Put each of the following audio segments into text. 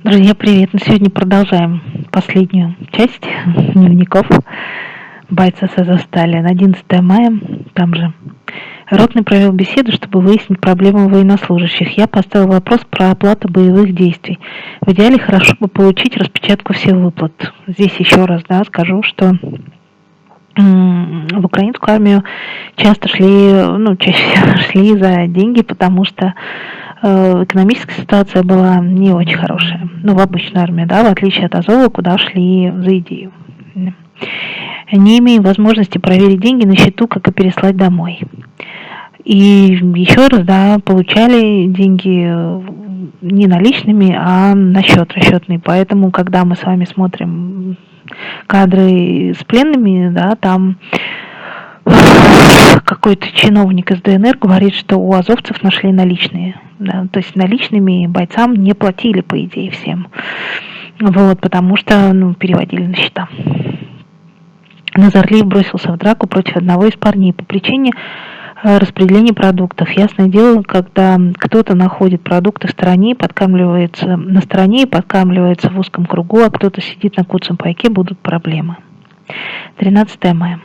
Друзья, привет! Мы сегодня продолжаем последнюю часть дневников бойца с Азовстали. На 11 мая, там же, Ротный провел беседу, чтобы выяснить проблемы военнослужащих. Я поставил вопрос про оплату боевых действий. В идеале хорошо бы получить распечатку всех выплат. Здесь еще раз скажу, что в украинскую армию часто чаще всего шли за деньги, потому что экономическая ситуация была не очень хорошая. В обычную армию, в отличие от Азова, куда шли за идею. Не имея возможности проверить деньги на счету, как и переслать домой. И еще раз, получали деньги не наличными, а на счет расчетный. Поэтому, когда мы с вами смотрим кадры с пленными, там какой-то чиновник из ДНР говорит, что у азовцев нашли наличные. То есть наличными бойцам не платили, по идее, всем. Потому что, переводили на счета. Назарлиев бросился в драку против одного из парней по причине распределения продуктов. Ясное дело, когда кто-то находит продукты в стороне, подкармливается на стороне и подкармливается в узком кругу, а кто-то сидит на куцем пайке, будут проблемы. 13 мая.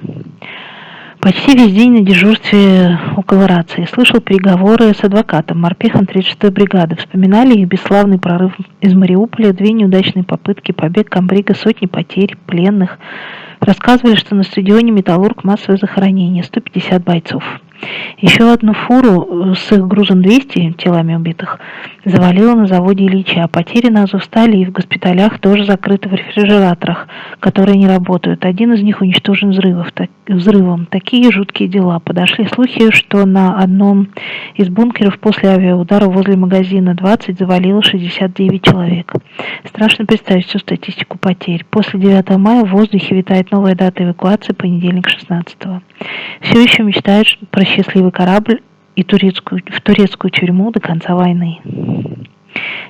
Почти весь день на дежурстве около рации. Слышал переговоры с адвокатом, морпехом 36-й бригады. Вспоминали их бесславный прорыв из Мариуполя, 2 неудачные попытки, побег комбрига, сотни потерь, пленных. Рассказывали, что на стадионе «Металлург» массовое захоронение, 150 бойцов. Еще одну фуру с их грузом 200 телами убитых завалило на заводе Ильича. Потери на Азовстали и в госпиталях тоже закрыты в рефрижераторах, которые не работают. Один из них уничтожен взрывом. Такие жуткие дела. Подошли слухи, что на одном из бункеров после авиаудара возле магазина 20 завалило 69 человек. Страшно представить всю статистику потерь. После 9 мая в воздухе витает новая дата эвакуации, понедельник 16-го. Все еще мечтают про счастливый корабль и в турецкую тюрьму до конца войны.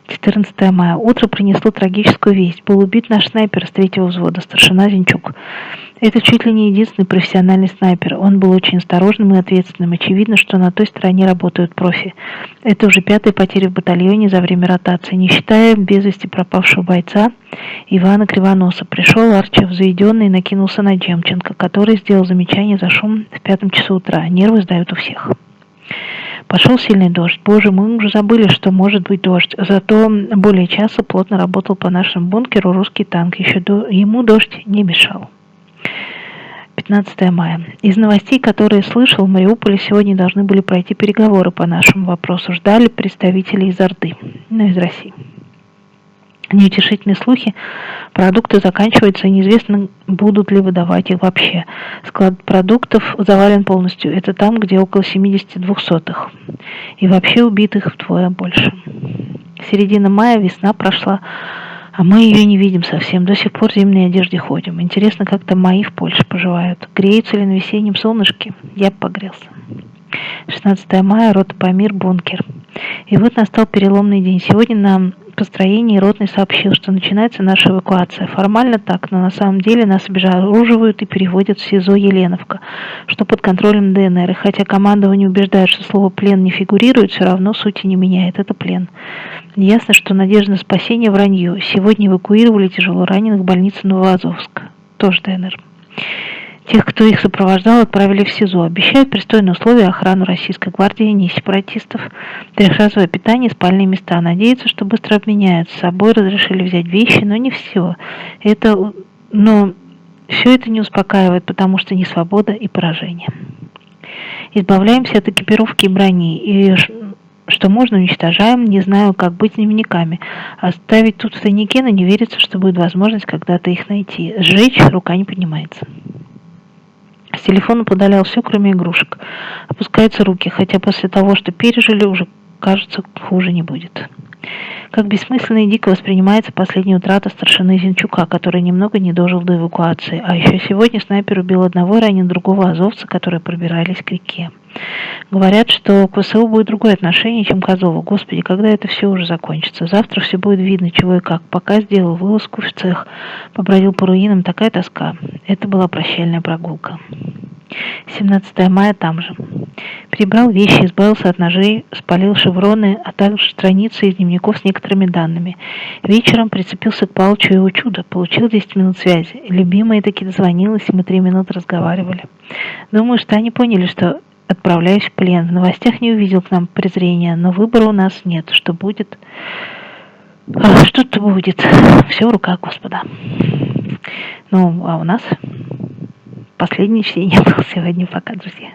14 мая. Утро принесло трагическую весть. Был убит наш снайпер с 3-го взвода, старшина Зинчук. Это чуть ли не единственный профессиональный снайпер. Он был очень осторожным и ответственным. Очевидно, что на той стороне работают профи. Это уже 5-я потеря в батальоне за время ротации. Не считая без вести пропавшего бойца Ивана Кривоноса. Пришел Арчев заведенный и накинулся на Демченко, который сделал замечание за шум в 5 часу утра. Нервы сдают у всех. Пошел сильный дождь. Боже, мы уже забыли, что может быть дождь. Зато более часа плотно работал по нашему бункеру русский танк. Ему дождь не мешал. 15 мая. Из новостей, которые слышал, в Мариуполе сегодня должны были пройти переговоры по нашему вопросу. Ждали представителей из Орды, из России. Неутешительные слухи. Продукты заканчиваются, и неизвестно, будут ли выдавать их вообще. Склад продуктов завален полностью. Это там, где около 70 двухсотых. И вообще убитых вдвое больше. Середина мая, весна прошла, а мы ее не видим совсем. До сих пор в зимней одежде ходим. Интересно, как там мои в Польше поживают. Греются ли на весеннем солнышке? Я бы погрелся. 16 мая. Рота Памир, бункер. И вот настал переломный день. Сегодня на построении ротный сообщил, что начинается наша эвакуация. Формально так, но на самом деле нас обезоруживают и переводят в СИЗО Еленовка, что под контролем ДНР. И хотя командование убеждает, что слово «плен» не фигурирует, все равно сути не меняет. Это плен. Ясно, что надежда на спасение вранье. Сегодня эвакуировали тяжелораненых в больницу Новоазовск. Тоже ДНР. Тех, кто их сопровождал, отправили в СИЗО. Обещают пристойные условия, охрану российской гвардии, не сепаратистов, трехразовое питание, спальные места. Надеются, что быстро обменяются. С собой разрешили взять вещи, но не все. Но все это не успокаивает, потому что не свобода и поражение. Избавляемся от экипировки и брони. И что можно, уничтожаем, не знаю, как быть с дневниками. Оставить тут в тайнике, но не верится, что будет возможность когда-то их найти. Сжечь рука не поднимается. С телефона подалял все, кроме игрушек. Опускаются руки, хотя после того, что пережили, уже, кажется, хуже не будет. Как бессмысленно и дико воспринимается последняя утрата старшины Зинчука, который немного не дожил до эвакуации. А еще сегодня снайпер убил одного и ранил другого азовца, которые пробирались к реке. Говорят, что к ВСУ будет другое отношение, чем к Азову. Господи, когда это все уже закончится? Завтра все будет видно, чего и как. Пока сделал вылазку в цех, побродил по руинам, такая тоска. Это была прощальная прогулка. 17 мая там же. Прибрал вещи, избавился от ножей, спалил шевроны, а также страницы из дневников с некоторыми данными. Вечером прицепился к Палычу и его чудо. Получил 10 минут связи. Любимая таки дозвонилась, и мы 3 минуты разговаривали. Думаю, что они поняли, что отправляюсь в плен. В новостях не увидел к нам презрения, но выбора у нас нет. Что будет? Что-то будет. Все в руках Господа. Ну, а у нас последнее чтение было сегодня. Пока, друзья.